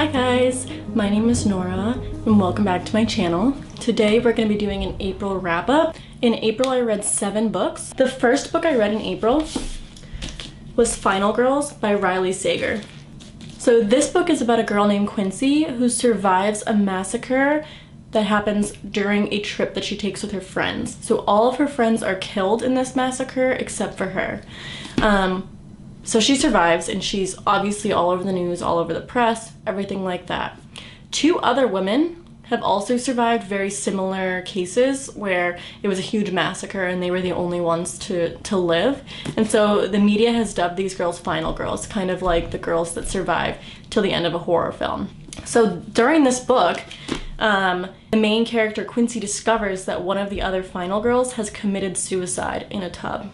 Hi guys, my name is Nora and welcome back to my channel. Today we're going to be doing an April wrap-up. In April I read 7 books. The first book I read in April was Final Girls by Riley Sager. So this book is about a girl named Quincy who survives a massacre that happens during a trip that she takes with her friends. So all of her friends are killed in this massacre except for her. So she survives and she's obviously all over the news, all over the press, everything like that. 2 other women have also survived very similar cases where it was a huge massacre and they were the only ones to live. And so the media has dubbed these girls Final Girls, kind of like the girls that survive till the end of a horror film. So during this book, the main character Quincy discovers that one of the other Final Girls has committed suicide in a tub.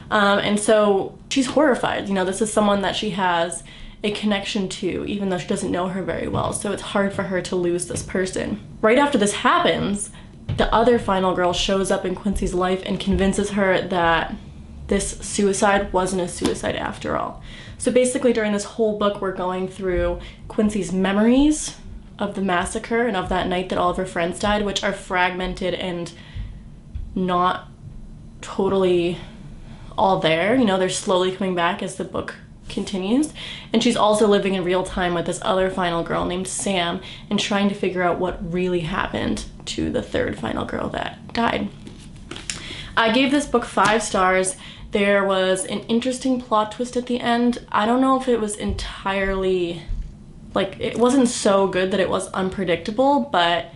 And so she's horrified. You know, this is someone that she has a connection to, even though she doesn't know her very well. So it's hard for her to lose this person. Right after this happens, the other Final Girl shows up in Quincy's life and convinces her that this suicide wasn't a suicide after all. So basically during this whole book, we're going through Quincy's memories of the massacre and of that night that all of her friends died, which are fragmented and not totally all there. You know, they're slowly coming back as the book continues. And she's also living in real time with this other Final Girl named Sam and trying to figure out what really happened to the third Final Girl that died. I gave this book 5 stars. There was an interesting plot twist at the end. I don't know if it was entirely, like, it wasn't so good that it was unpredictable, but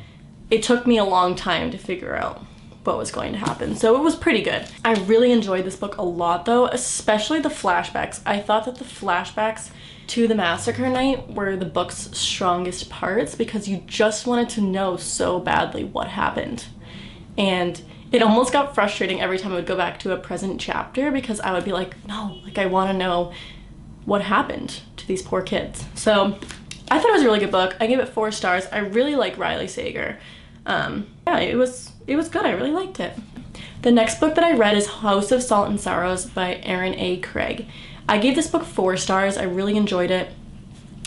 it took me a long time to figure out what was going to happen. So it was pretty good. I really enjoyed this book a lot though, especially the flashbacks. I thought that the flashbacks to the massacre night were the book's strongest parts because you just wanted to know so badly what happened. And it almost got frustrating every time I would go back to a present chapter because I would be like, no, like I want to know what happened to these poor kids. So I thought it was a really good book. I gave it 4 stars. I really like Riley Sager. Yeah, it was good. I really liked it. The next book that I read is House of Salt and Sorrows by Erin A. Craig. I gave this book 4 stars. I really enjoyed it.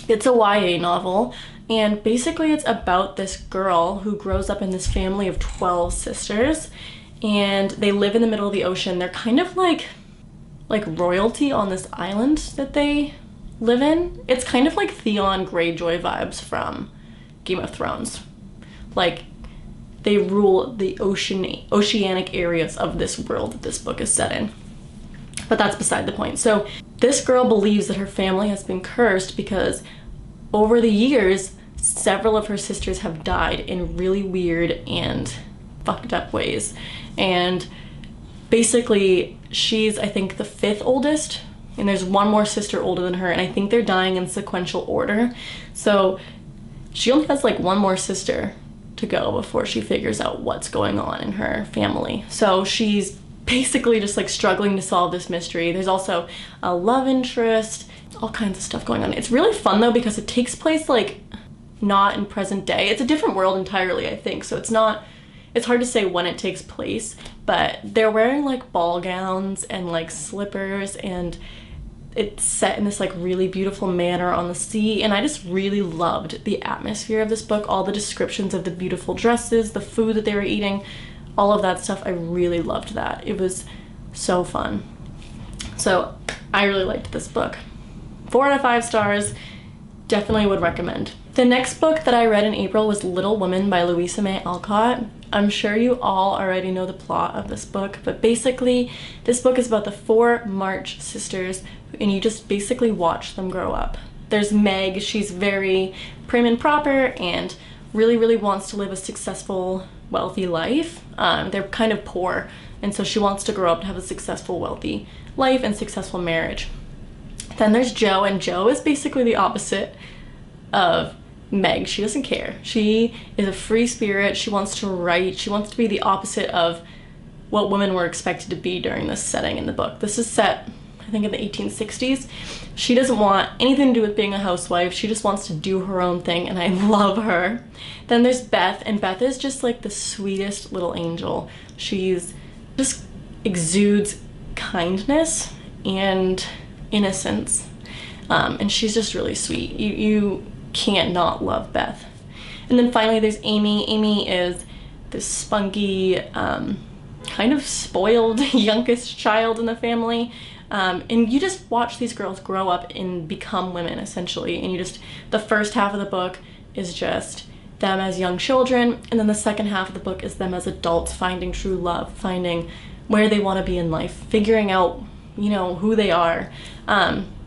It's a YA novel, and basically it's about this girl who grows up in this family of 12 sisters, and they live in the middle of the ocean. They're kind of like royalty on this island that they live in. It's kind of like Theon Greyjoy vibes from Game of Thrones. Like, they rule the oceanic areas of this world that this book is set in. But that's beside the point. So this girl believes that her family has been cursed because over the years, several of her sisters have died in really weird and fucked up ways. And basically, she's, I think, the 5th oldest, and there's one more sister older than her, and I think they're dying in sequential order. So she only has like one more sister to go before she figures out what's going on in her family. So she's basically just like struggling to solve this mystery. There's also a love interest, all kinds of stuff going on. It's really fun though because it takes place like not in present day. It's a different world entirely, I think. So it's hard to say when it takes place, but they're wearing like ball gowns and like slippers, and it's set in this like really beautiful manor on the sea, and I just really loved the atmosphere of this book. All the descriptions of the beautiful dresses, the food that they were eating, all of that stuff. I really loved that. It was so fun. So I really liked this book. 4 out of 5 stars. Definitely would recommend. The next book that I read in April was Little Women by Louisa May Alcott. I'm sure you all already know the plot of this book, but basically this book is about the 4 March sisters, and you just basically watch them grow up. There's Meg. She's very prim and proper and really wants to live a successful, wealthy life. They're kind of poor, and so she wants to grow up to have a successful, wealthy life and successful marriage. Then there's Jo, and Jo is basically the opposite of Meg. She doesn't care. She is a free spirit. She wants to write. She wants to be the opposite of what women were expected to be during this setting in the book. This is set, I think, in the 1860s. She doesn't want anything to do with being a housewife. She just wants to do her own thing, and I love her. Then there's Beth, and Beth is just like the sweetest little angel. She's just exudes kindness and innocence, and she's just really sweet. You can't not love Beth. And then finally there's Amy. Amy is this spunky, kind of spoiled youngest child in the family. And you just watch these girls grow up and become women, essentially. And the first half of the book is just them as young children, and then the second half of the book is them as adults finding true love, finding where they want to be in life, figuring out, who they are.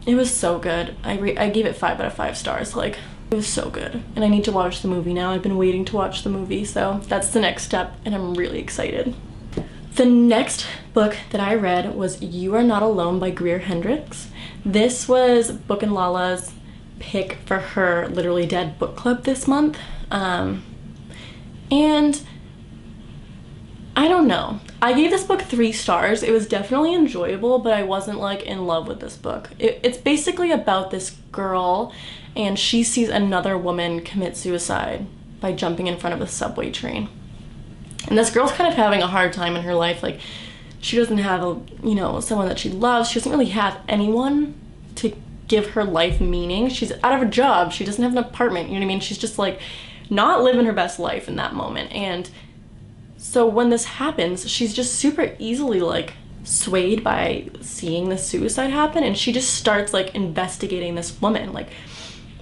It was so good. I gave it 5 out of 5 stars. Like, it was so good. And I need to watch the movie now. I've been waiting to watch the movie, so that's the next step, and I'm really excited. The next book that I read was You Are Not Alone by Greer Hendricks. This was Book and Lala's pick for her Literally Dead book club this month. And I don't know. I gave this book 3 stars. It was definitely enjoyable, but I wasn't like in love with this book. It's basically about this girl, and she sees another woman commit suicide by jumping in front of a subway train. And this girl's kind of having a hard time in her life. Like, she doesn't have someone that she loves. She doesn't really have anyone to give her life meaning. She's out of a job. She doesn't have an apartment. You know what I mean? She's just like not living her best life in that moment. And so when this happens, she's just super easily like swayed by seeing the suicide happen, and she just starts like investigating this woman. Like,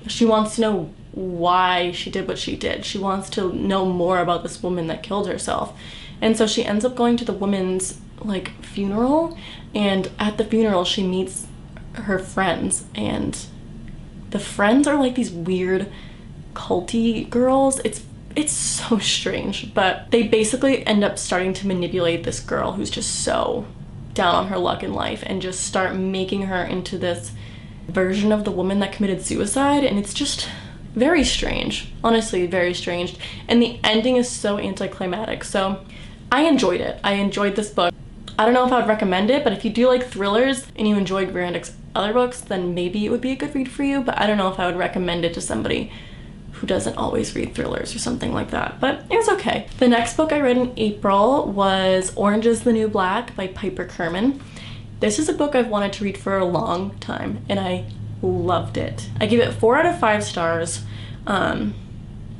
she wants to know why she did what she did. She wants to know more about this woman that killed herself. And so she ends up going to the woman's like funeral, and at the funeral she meets her friends, and the friends are like these weird culty girls. It's so strange, but they basically end up starting to manipulate this girl who's just so down on her luck in life, and just start making her into this version of the woman that committed suicide. And it's just very strange, honestly, very strange. And the ending is so anticlimactic. So I enjoyed it. I enjoyed this book. I don't know if I would recommend it, but if you do like thrillers and you enjoy Greer Hendricks' other books, then maybe it would be a good read for you. But I don't know if I would recommend it to somebody who doesn't always read thrillers or something like that. But it was okay. The next book I read in April was Orange is the New Black by Piper Kerman. This is a book I've wanted to read for a long time, and I loved it. I gave it 4 out of 5 stars,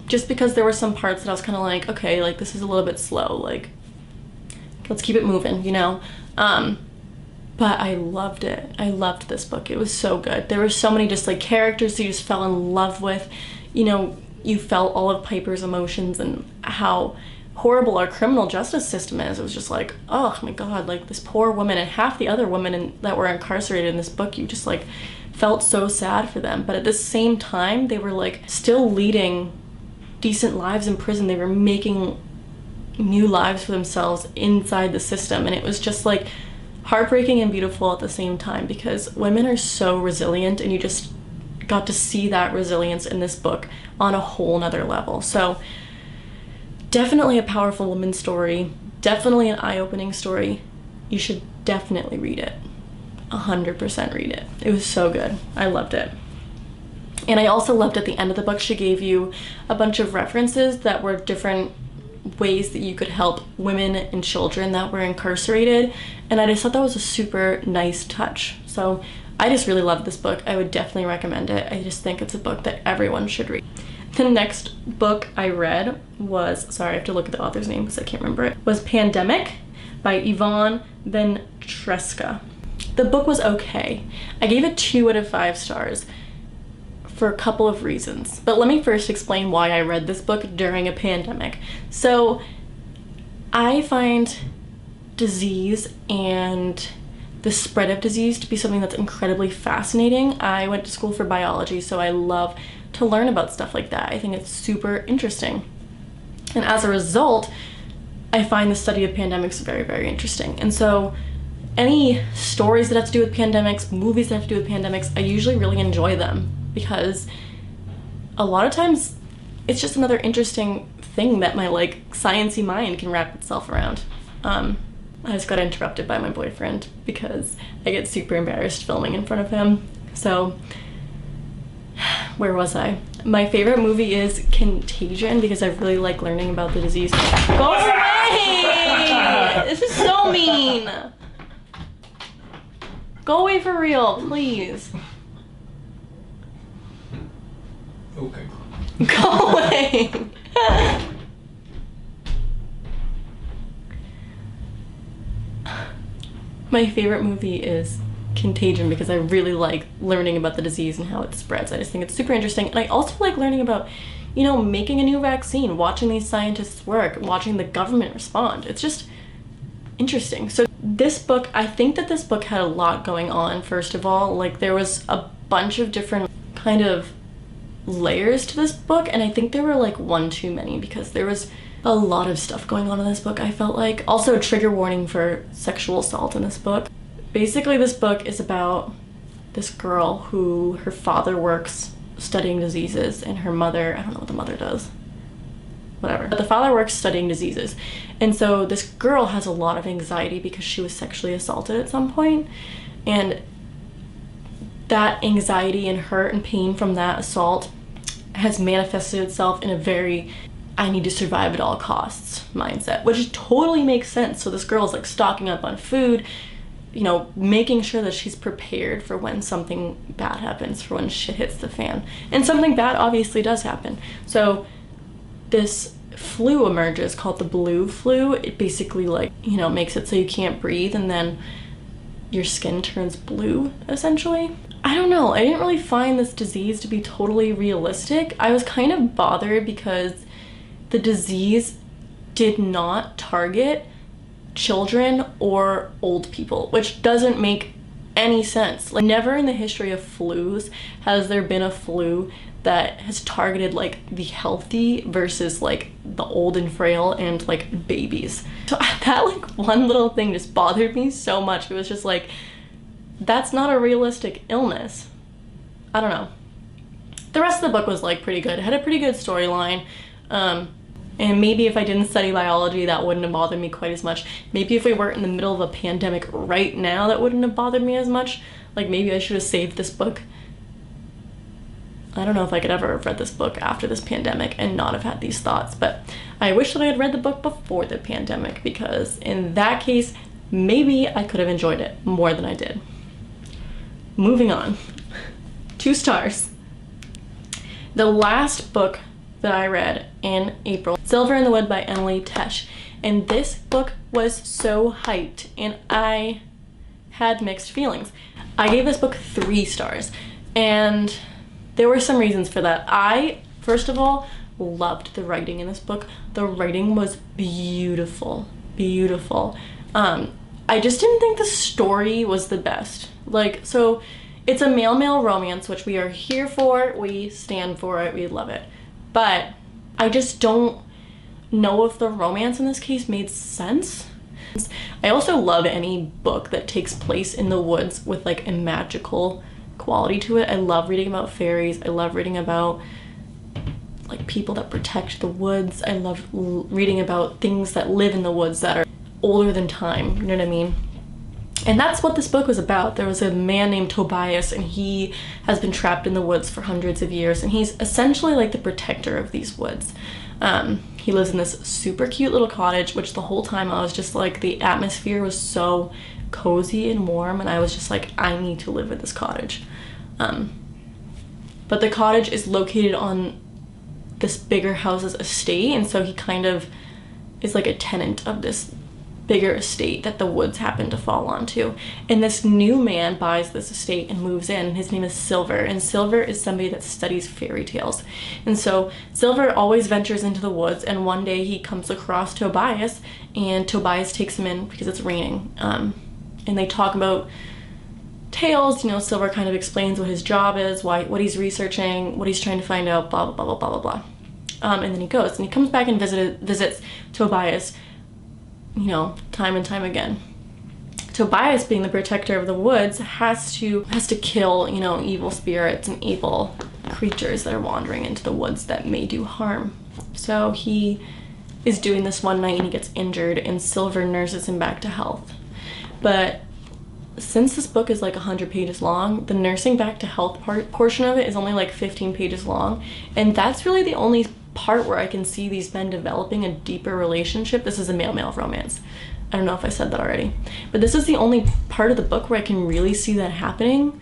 just because there were some parts that I was kind of like, okay, like this is a little bit slow, like let's keep it moving, but I loved it. I loved this book. It was so good. There were so many just like characters you just fell in love with. You felt all of Piper's emotions and how horrible our criminal justice system is. It was just like, oh my god, like this poor woman, and half the other women that were incarcerated in this book, you just like felt so sad for them. But at the same time, they were like still leading decent lives in prison. They were making new lives for themselves inside the system, and it was just like heartbreaking and beautiful at the same time, because women are so resilient, and you just got to see that resilience in this book on a whole nother level. So definitely a powerful woman's story, definitely an eye-opening story. You should definitely read it. 100% read it. It was so good. I loved it. And I also loved at the end of the book, she gave you a bunch of references that were different ways that you could help women and children that were incarcerated, and I just thought that was a super nice touch. So I just really loved this book. I would definitely recommend it. I just think it's a book that everyone should read. The next book I read was, sorry, I have to look at the author's name because I can't remember it, was Pandemic by Yvonne Ventresca. The book was okay. I gave it 2 out of 5 stars for a couple of reasons. But let me first explain why I read this book during a pandemic. So I find disease and the spread of disease to be something that's incredibly fascinating. I went to school for biology, so I love to learn about stuff like that. I think it's super interesting. And as a result, I find the study of pandemics very, very interesting. And so any stories that have to do with pandemics, movies that have to do with pandemics, I usually really enjoy them, because a lot of times it's just another interesting thing that my like sciencey mind can wrap itself around. I just got interrupted by my boyfriend because I get super embarrassed filming in front of him. So where was I? My favorite movie is Contagion because I really like learning about the disease. Go away! This is so mean. Go away for real, please. Okay. Going. My favorite movie is Contagion because I really like learning about the disease and how it spreads. I just think it's super interesting. And I also like learning about, you know, making a new vaccine, watching these scientists work, watching the government respond. It's just interesting. So this book, I think that this book had a lot going on, first of all. Like, there was a bunch of different kind of layers to this book, and I think there were like one too many because there was a lot of stuff going on in this book, I felt like. Also, trigger warning for sexual assault in this book. Basically, this book is about this girl who, her father works studying diseases, and her mother, I don't know what the mother does. Whatever. But the father works studying diseases. And so this girl has a lot of anxiety because she was sexually assaulted at some point. And that anxiety and hurt and pain from that assault has manifested itself in a very I need to survive at all costs mindset, which totally makes sense. So this girl is like stocking up on food, you know, making sure that she's prepared for when something bad happens, for when shit hits the fan. And something bad obviously does happen. So this flu emerges called the blue flu. It basically, like, you know, makes it so you can't breathe and then your skin turns blue, essentially. I don't know, I didn't really find this disease to be totally realistic. I was kind of bothered because the disease did not target children or old people, which doesn't make any sense. Like, never in the history of flus has there been a flu that has targeted like the healthy versus like the old and frail and like babies. So that like one little thing just bothered me so much. It was just like, that's not a realistic illness. I don't know. The rest of the book was like pretty good. It had a pretty good storyline. And maybe if I didn't study biology, that wouldn't have bothered me quite as much. Maybe if we weren't in the middle of a pandemic right now, that wouldn't have bothered me as much. Like, maybe I should have saved this book. I don't know if I could ever have read this book after this pandemic and not have had these thoughts, but I wish that I had read the book before the pandemic, because in that case, maybe I could have enjoyed it more than I did. Moving on. 2 stars. The last book that I read in April, Silver in the Wood by Emily Tesh. And this book was so hyped and I had mixed feelings. I gave this book 3 stars and there were some reasons for that. I, first of all, loved the writing in this book. The writing was beautiful, beautiful. I just didn't think the story was the best. Like, so it's a male-male romance, which we are here for, we stand for it, we love it. But I just don't know if the romance in this case made sense. I also love any book that takes place in the woods with like a magical quality to it. I love reading about fairies. I love reading about like people that protect the woods. I love reading about things that live in the woods that are older than time, you know what I mean? And that's what this book was about. There was a man named Tobias, and he has been trapped in the woods for hundreds of years, and he's essentially like the protector of these woods. He lives in this super cute little cottage, which the whole time I was just like, the atmosphere was so cozy and warm, and I was just like, I need to live in this cottage. But the cottage is located on this bigger house's estate, and so he kind of is like a tenant of this bigger estate that the woods happen to fall onto. And this new man buys this estate and moves in. His name is Silver, and Silver is somebody that studies fairy tales. And so Silver always ventures into the woods, and one day he comes across Tobias, and Tobias takes him in because it's raining. And they talk about tales, you know. Silver kind of explains what his job is, what he's researching, what he's trying to find out, blah, blah, blah, blah, blah, blah. And then he goes, and he comes back and visits Tobias, you know, time and time again. Tobias, being the protector of the woods, has to kill, you know, evil spirits and evil creatures that are wandering into the woods that may do harm. So he is doing this one night and he gets injured, and Silver nurses him back to health. But since this book is like 100 pages long, the nursing back to health portion of it is only like 15 pages long, and that's really the only part where I can see these men developing a deeper relationship. This is a male-male romance. I don't know if I said that already, but this is the only part of the book where I can really see that happening.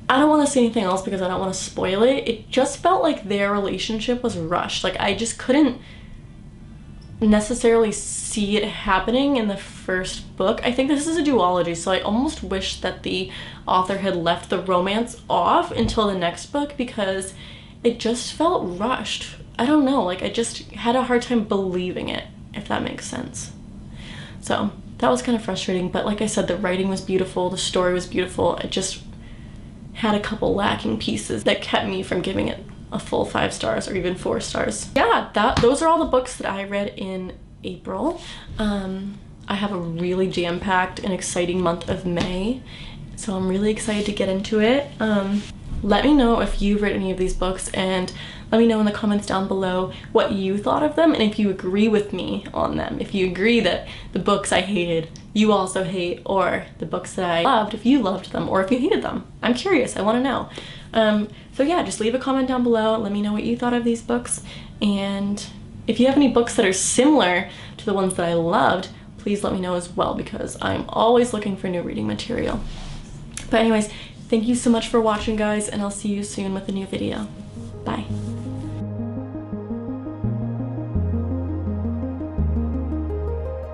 I don't want to say anything else because I don't want to spoil it. It just felt like their relationship was rushed. Like, I just couldn't necessarily see it happening in the first book. I think this is a duology, so I almost wish that the author had left the romance off until the next book because it just felt rushed. I don't know, like I just had a hard time believing it, if that makes sense. So that was kind of frustrating, but like I said, the writing was beautiful, the story was beautiful. It just had a couple lacking pieces that kept me from giving it a full 5 stars or even 4 stars. Yeah, those are all the books that I read in April. I have a really jam-packed and exciting month of May, so I'm really excited to get into it. Let me know if you've read any of these books, and let me know in the comments down below what you thought of them and if you agree with me on them. If you agree that the books I hated you also hate, or the books that I loved, if you loved them or if you hated them. I'm curious, I want to know. So yeah, just leave a comment down below, let me know what you thought of these books, and if you have any books that are similar to the ones that I loved, please let me know as well, because I'm always looking for new reading material. But anyways, thank you so much for watching, guys, and I'll see you soon with a new video. Bye.